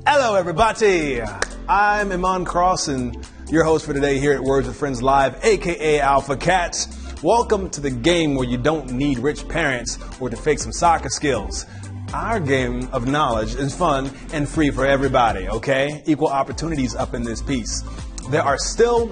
Hello, everybody. I'm Iman Cross, and your host for today here at Words with Friends Live, aka Alpha Cats. Welcome to the game where you don't need rich parents or to fake some soccer skills. Our game of knowledge is fun and free for everybody, okay? Equal opportunities up in this piece. There are still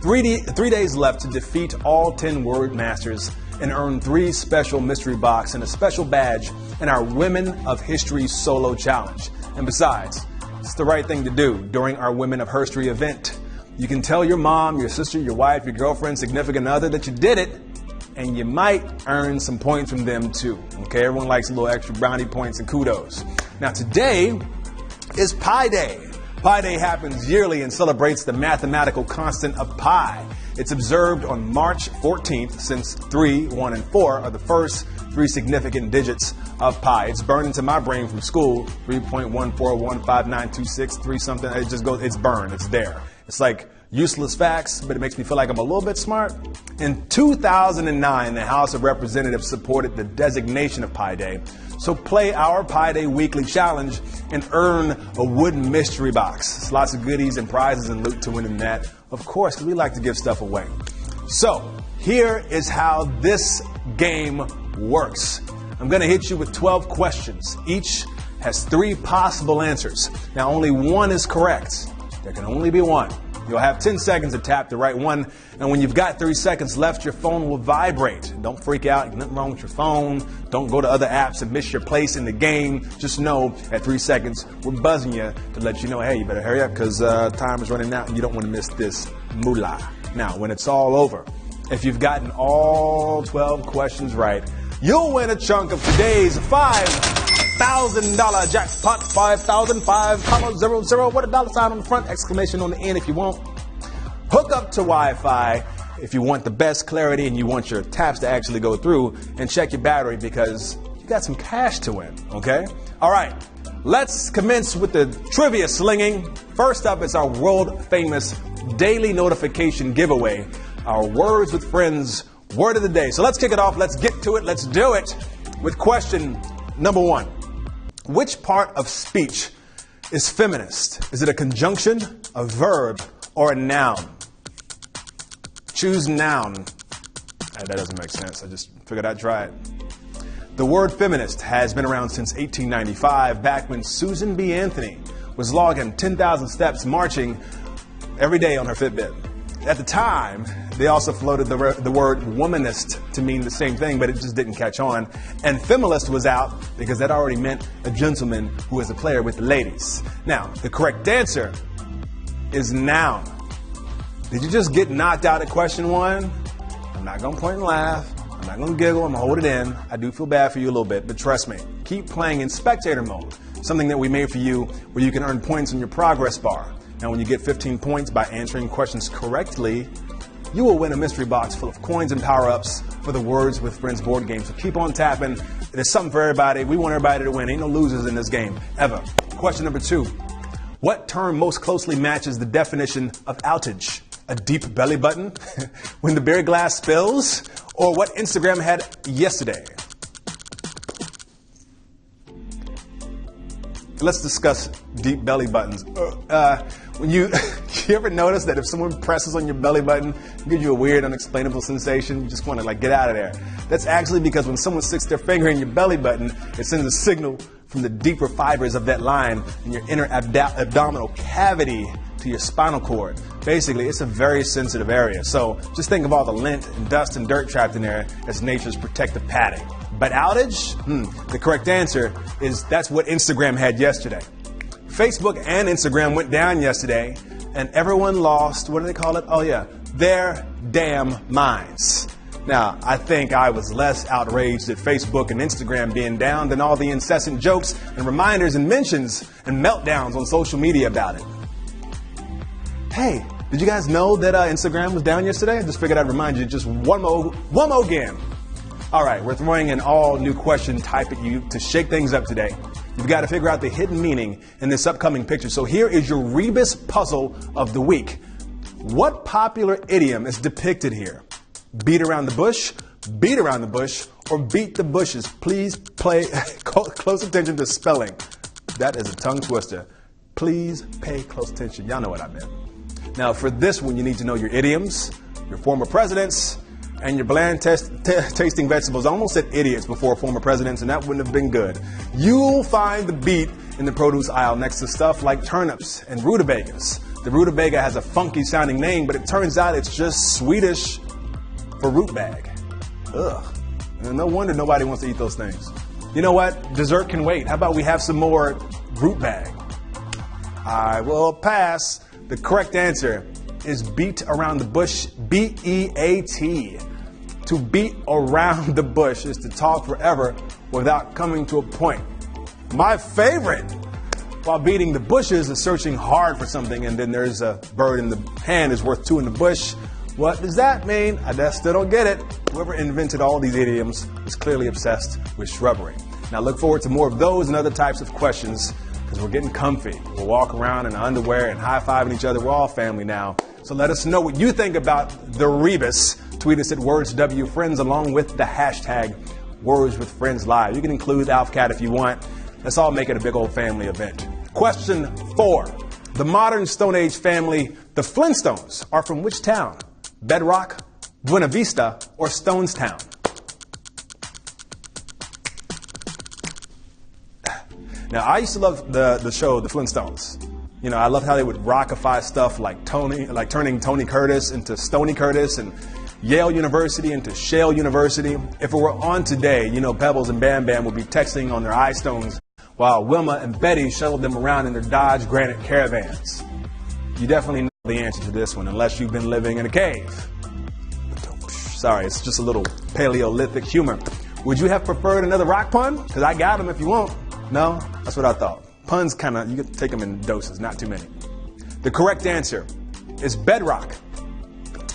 3 days left to defeat all 10 word masters and earn 3 special mystery box and a special badge in our Women of History solo challenge. And besides, it's the right thing to do during our Women of Herstory event. You can tell your mom, your sister, your wife, your girlfriend, significant other that you did it, and you might earn some points from them too. Okay, everyone likes a little extra brownie points and kudos. Now today is Pi Day. Pi Day happens yearly and celebrates the mathematical constant of pi. It's observed on March 14th since 3, 1, and 4 are the first 3 significant digits of pi. It's burned into my brain from school, 3.1415926, 3 something. It just goes, it's burned, it's there. It's like useless facts, but it makes me feel like I'm a little bit smart. In 2009, the House of Representatives supported the designation of Pi Day. So play our Pi Day weekly challenge and earn a wooden mystery box. It's lots of goodies and prizes and loot to win in that, of course, because we like to give stuff away. So here is how this game works. I'm going to hit you with 12 questions. Each has 3 possible answers. Now, only one is correct. There can only be one. You'll have 10 seconds to tap the right one, and when you've got 3 seconds left, your phone will vibrate. Don't freak out. There's nothing wrong with your phone. Don't go to other apps and miss your place in the game. Just know at 3 seconds, we're buzzing you to let you know, hey, you better hurry up because time is running out and you don't want to miss this moolah. Now, when it's all over, if you've gotten all 12 questions right, you'll win a chunk of today's $5,000 jackpot. 5,005,00. What a dollar sign on the front, exclamation on the end if you want. Hook up to Wi-Fi if you want the best clarity and you want your taps to actually go through, and check your battery because you got some cash to win, okay? All right, let's commence with the trivia slinging. First up is our world famous daily notification giveaway, our Words with Friends word of the day. So let's kick it off. Let's get to it. Let's do it with question number 1. Which part of speech is feminist? Is it a conjunction, a verb, or a noun? Choose noun. That doesn't make sense. I just figured I'd try it. The word feminist has been around since 1895, back when Susan B. Anthony was logging 10,000 steps marching every day on her Fitbit. At the time, they also floated the word womanist to mean the same thing, but it just didn't catch on. And feminist was out because that already meant a gentleman who is a player with the ladies. Now, the correct answer is noun. Did you just get knocked out at question one? I'm not going to point and laugh. I'm not going to giggle. I'm going to hold it in. I do feel bad for you a little bit, but trust me, keep playing in spectator mode, something that we made for you where you can earn points on your progress bar. Now, when you get 15 points by answering questions correctly, you will win a mystery box full of coins and power-ups for the Words with Friends board game. So keep on tapping. There's something for everybody. We want everybody to win. Ain't no losers in this game, ever. Question number 2. What term most closely matches the definition of outage? A deep belly button? When the beer glass spills? Or what Instagram had yesterday? Let's discuss deep belly buttons. When you ever notice that if someone presses on your belly button, it gives you a weird, unexplainable sensation? You just want to get out of there. That's actually because when someone sticks their finger in your belly button, it sends a signal from the deeper fibers of that line in your inner abdominal cavity to your spinal cord. Basically, it's a very sensitive area. So just think of all the lint and dust and dirt trapped in there as nature's protective padding. But outage? The correct answer is that's what Instagram had yesterday. Facebook and Instagram went down yesterday, and everyone lost, what do they call it? Oh yeah, their damn minds. Now, I think I was less outraged at Facebook and Instagram being down than all the incessant jokes and reminders and mentions and meltdowns on social media about it. Hey, did you guys know that Instagram was down yesterday? I just figured I'd remind you just one more again. All right, we're throwing an all-new question type at you to shake things up today. You've got to figure out the hidden meaning in this upcoming picture. So here is your Rebus puzzle of the week. What popular idiom is depicted here? Beat around the bush, beat around the bush, or beat the bushes? Please pay close attention to spelling. That is a tongue twister. Please pay close attention. Y'all know what I meant. Now, for this one, you need to know your idioms, your former presidents, and your bland tasting vegetables. I almost said idiots before former presidents, and that wouldn't have been good. You'll find the beat in the produce aisle next to stuff like turnips and rutabagas. The rutabaga has a funky sounding name, but it turns out it's just Swedish for root bag. Ugh. And no wonder nobody wants to eat those things. You know what? Dessert can wait. How about we have some more root bag? I will pass. The correct answer is beat around the bush, B-E-A-T. To beat around the bush is to talk forever without coming to a point. My favorite, while beating the bushes, is searching hard for something, and then there's a bird in the hand is worth two in the bush. What does that mean? I still don't get it. Whoever invented all these idioms is clearly obsessed with shrubbery. Now look forward to more of those and other types of questions, because we're getting comfy. We'll walk around in underwear and high-fiving each other. We're all family now. So let us know what you think about the Rebus. Tweet us at WordsWFriends along with the hashtag WordsWithFriendsLive. You can include AlfCat if you want. Let's all make it a big old family event. Question 4. The modern Stone Age family, the Flintstones, are from which town? Bedrock, Buena Vista, or Stonestown? Now, I used to love the show, The Flintstones. You know, I loved how they would rockify stuff like turning Tony Curtis into Stony Curtis and Yale University into Shale University. If it were on today, you know, Pebbles and Bam Bam would be texting on their iStones while Wilma and Betty shuttled them around in their Dodge Granite caravans. You definitely know the answer to this one, unless you've been living in a cave. Sorry, it's just a little Paleolithic humor. Would you have preferred another rock pun? Because I got them if you want. No? That's what I thought. Puns kind of, you can take them in doses, not too many. The correct answer is Bedrock.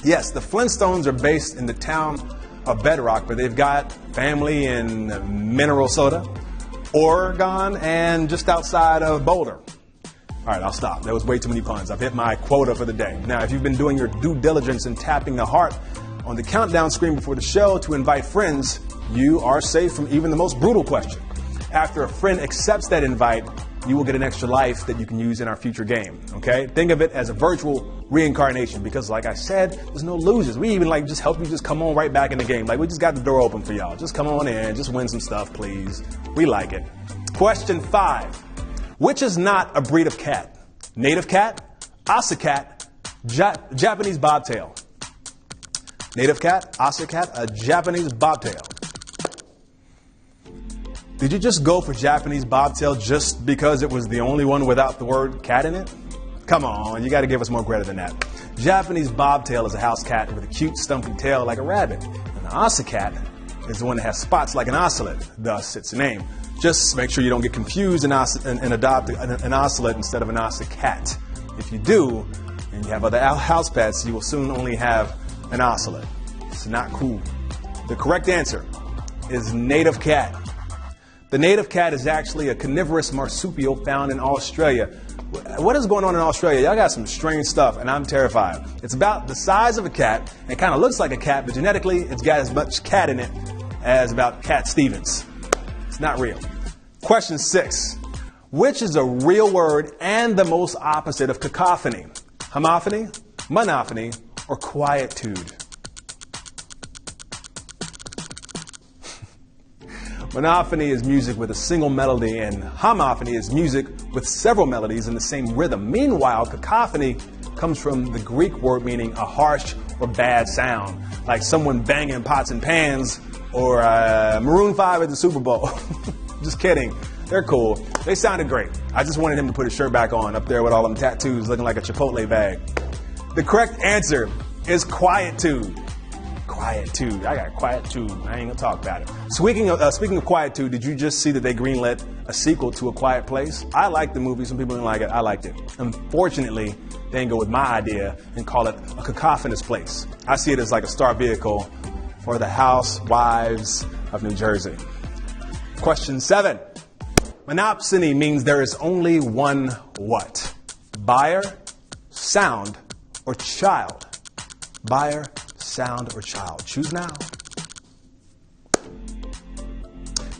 Yes, the Flintstones are based in the town of Bedrock, but they've got family in Minnesota, Oregon, and just outside of Boulder. All right, I'll stop. That was way too many puns. I've hit my quota for the day. Now, if you've been doing your due diligence and tapping the heart on the countdown screen before the show to invite friends, you are safe from even the most brutal question. After a friend accepts that invite, you will get an extra life that you can use in our future game, okay? Think of it as a virtual reincarnation, because like I said, there's no losers. We even like just help you just come on right back in the game. Like we just got the door open for y'all. Just come on in, just win some stuff, please. We like it. Question 5. Which is not a breed of cat? Native cat, Asa cat, Japanese bobtail. Native cat, Asa cat, a Japanese bobtail. Did you just go for Japanese bobtail just because it was the only one without the word cat in it? Come on, you got to give us more credit than that. Japanese bobtail is a house cat with a cute stumpy tail like a rabbit. And the Asa cat is the one that has spots like an ocelot, thus its name. Just make sure you don't get confused and adopt an ocelot instead of an Asa cat. If you do, and you have other house pets, you will soon only have an ocelot. It's not cool. The correct answer is native cat. The native cat is actually a carnivorous marsupial found in Australia. What is going on in Australia? Y'all got some strange stuff, and I'm terrified. It's about the size of a cat. It kind of looks like a cat, but genetically, it's got as much cat in it as about Cat Stevens. It's not real. Question 6. Which is a real word and the most opposite of cacophony? Homophony, monophony, or quietude? Monophony is music with a single melody, and homophony is music with several melodies in the same rhythm. Meanwhile, cacophony comes from the Greek word meaning a harsh or bad sound, like someone banging pots and pans or Maroon 5 at the Super Bowl. Just kidding. They're cool. They sounded great. I just wanted him to put his shirt back on up there with all them tattoos looking like a Chipotle bag. The correct answer is quietude. Quietude. I got quietude. I ain't gonna talk about it. Speaking of quietude, did you just see that they greenlit a sequel to A Quiet Place? I liked the movie. Some people didn't like it. I liked it. Unfortunately, they didn't go with my idea and call it A Cacophonous Place. I see it as like a star vehicle for the housewives of New Jersey. Question 7. Monopsony means there is only one what? Buyer, sound, or child? Buyer, sound, or child? Choose now.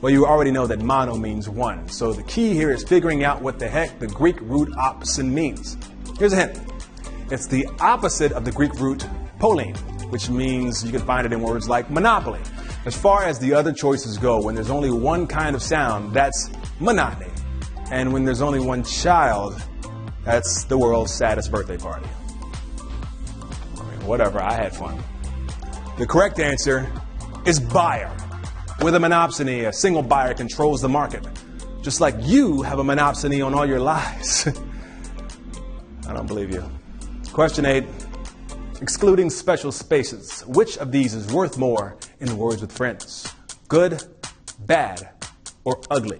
Well, you already know that mono means one. So the key here is figuring out what the heck the Greek root opsin means. Here's a hint. It's the opposite of the Greek root polene, which means you can find it in words like monopoly. As far as the other choices go, when there's only one kind of sound, that's monotony. And when there's only one child, that's the world's saddest birthday party. I mean, whatever, I had fun. The correct answer is buyer. With a monopsony, a single buyer controls the market. Just like you have a monopsony on all your lies. I don't believe you. Question 8. Excluding special spaces, which of these is worth more in Words with Friends? Good, bad, or ugly?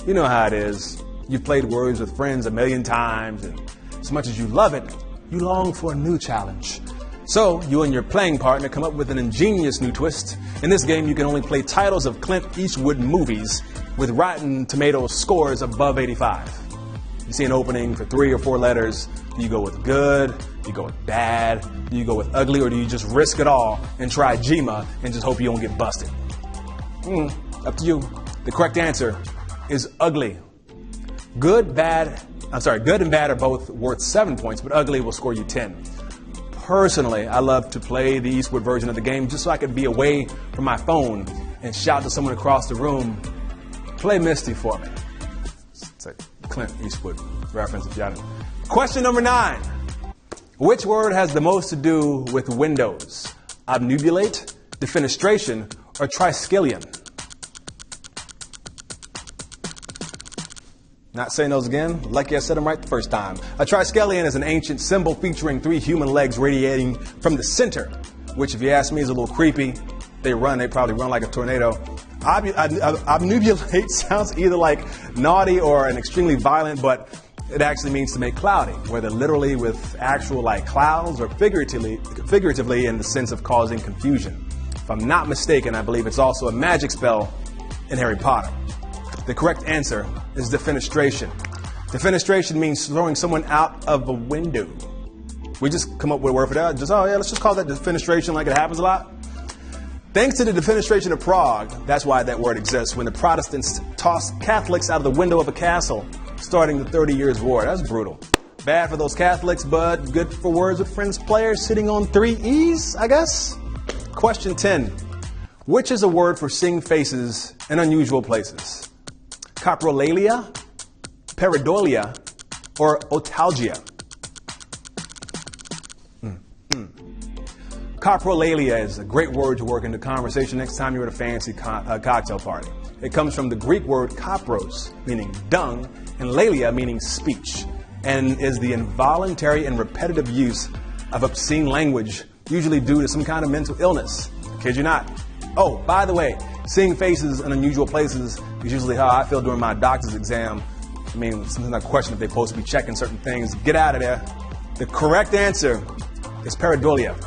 You know how it is. You've played Words with Friends a million times, and as much as you love it, you long for a new challenge. So, you and your playing partner come up with an ingenious new twist. In this game, you can only play titles of Clint Eastwood movies with Rotten Tomatoes scores above 85. You see an opening for 3 or 4 letters. Do you go with good? Do you go with bad? Do you go with ugly? Or do you just risk it all and try Jima and just hope you don't get busted? Up to you. The correct answer is ugly. Good and bad are both worth 7 points, but ugly will score you 10. Personally, I love to play the Eastwood version of the game just so I could be away from my phone and shout to someone across the room, play Misty for me. It's a Clint Eastwood reference if y'all know. Question number 9. Which word has the most to do with windows? Obnubulate, defenestration, or triskelion? Not saying those again. Lucky I said them right the first time. A triskelion is an ancient symbol featuring 3 human legs radiating from the center, which, if you ask me, is a little creepy. They probably run like a tornado. Obnubulate sounds either like naughty or an extremely violent, but it actually means to make cloudy, whether literally with actual like clouds or figuratively in the sense of causing confusion. If I'm not mistaken, I believe it's also a magic spell in Harry Potter. The correct answer is defenestration. Defenestration means throwing someone out of a window. We just come up with a word for that. Let's just call that defenestration like it happens a lot. Thanks to the defenestration of Prague, that's why that word exists, when the Protestants tossed Catholics out of the window of a castle, starting the 30 Years' War. That's brutal. Bad for those Catholics, but good for Words with Friends players sitting on 3 E's, I guess. Question 10. Which is a word for seeing faces in unusual places? Coprolalia, pareidolia, or otalgia? Coprolalia is a great word to work into conversation next time you're at a fancy cocktail party. It comes from the Greek word kopros, meaning dung, and lalia, meaning speech, and is the involuntary and repetitive use of obscene language, usually due to some kind of mental illness. Kid you not. Oh, by the way, seeing faces in unusual places is usually how I feel during my doctor's exam. I mean, it's not a question if they're supposed to be checking certain things. Get out of there. The correct answer is pareidolia.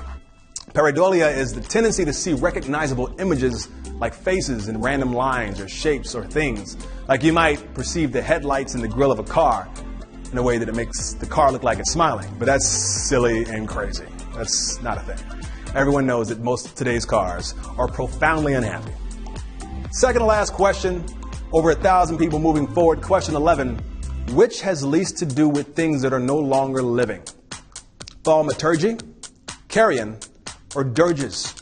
Pareidolia is the tendency to see recognizable images like faces in random lines or shapes or things. Like you might perceive the headlights in the grill of a car in a way that it makes the car look like it's smiling. But that's silly and crazy. That's not a thing. Everyone knows that most of today's cars are profoundly unhappy. Second to last question, over 1,000 people moving forward. Question 11, which has least to do with things that are no longer living? Thaumaturgy, carrion, or dirges?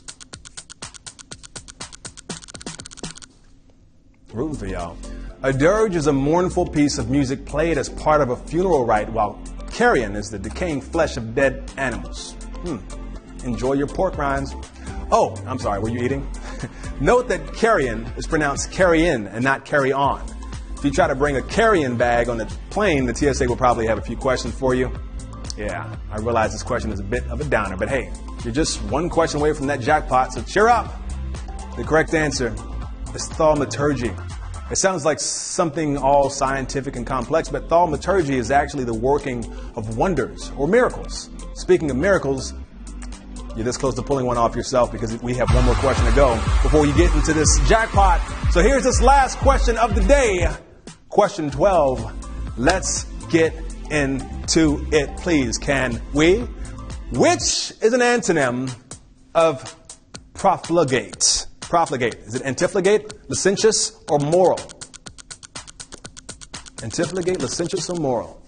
Rooting for y'all. A dirge is a mournful piece of music played as part of a funeral rite, while carrion is the decaying flesh of dead animals. Enjoy your pork rinds. Oh, I'm sorry, were you eating? Note that carrion is pronounced carry-in and not carry-on. If you try to bring a carrion bag on the plane, the TSA will probably have a few questions for you. Yeah, I realize this question is a bit of a downer, but hey, you're just one question away from that jackpot, so cheer up. The correct answer is thaumaturgy. It sounds like something all scientific and complex, but thaumaturgy is actually the working of wonders or miracles. Speaking of miracles, you're this close to pulling one off yourself because we have one more question to go before you get into this jackpot. So here's this last question of the day. Question 12. Let's get into it, please. Can we? Which is an antonym of profligate? Profligate. Is it antifligate, licentious, or moral? Antifligate, licentious, or moral?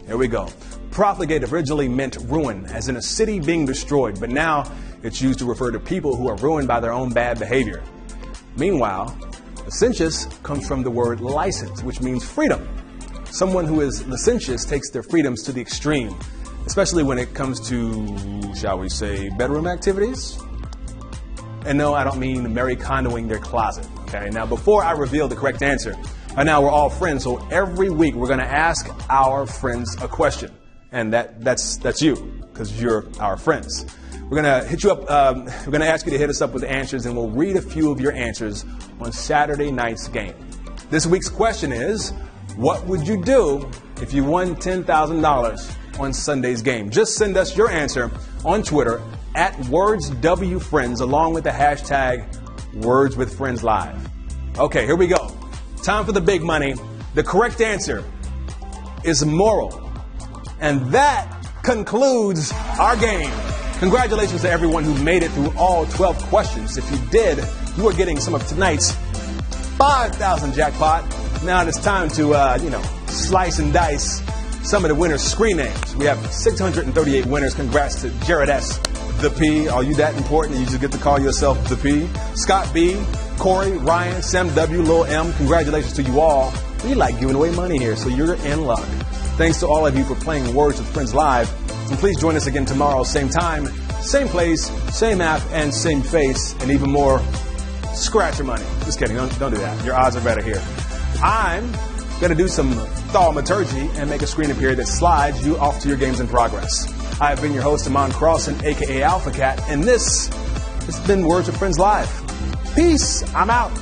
Here we go. Profligate originally meant ruin, as in a city being destroyed, but now it's used to refer to people who are ruined by their own bad behavior. Meanwhile, licentious comes from the word license, which means freedom. Someone who is licentious takes their freedoms to the extreme, especially when it comes to, shall we say, bedroom activities. And no, I don't mean Mary Kondoing their closet. Okay, now before I reveal the correct answer, now we're all friends, so every week we're going to ask our friends a question. And that's you, because you're our friends. We're going to hit you up, we're going to ask you to hit us up with the answers, and we'll read a few of your answers on Saturday night's game. This week's question is, what would you do if you won $10,000 on Sunday's game? Just send us your answer on Twitter at WordsWFriends along with the hashtag WordsWithFriendsLive. Okay, here we go. Time for the big money. The correct answer is moral. And that concludes our game. Congratulations to everyone who made it through all 12 questions. If you did, you are getting some of tonight's 5,000 jackpot. Now it's time to, slice and dice some of the winners' screen names. We have 638 winners. Congrats to Jared S., The P. Are you that important? You just get to call yourself The P. Scott B., Corey, Ryan, Sam W., Lil M. Congratulations to you all. We like giving away money here, so you're in luck. Thanks to all of you for playing Words with Friends Live. And please join us again tomorrow, same time, same place, same app, and same face. And even more, scratch your money. Just kidding. Don't do that. Your odds are better here. I'm going to do some thaumaturgy and make a screen appear that slides you off to your games in progress. I have been your host, Amon Crossan, a.k.a. Alpha Cat, and this has been Words with Friends Live. Peace. I'm out.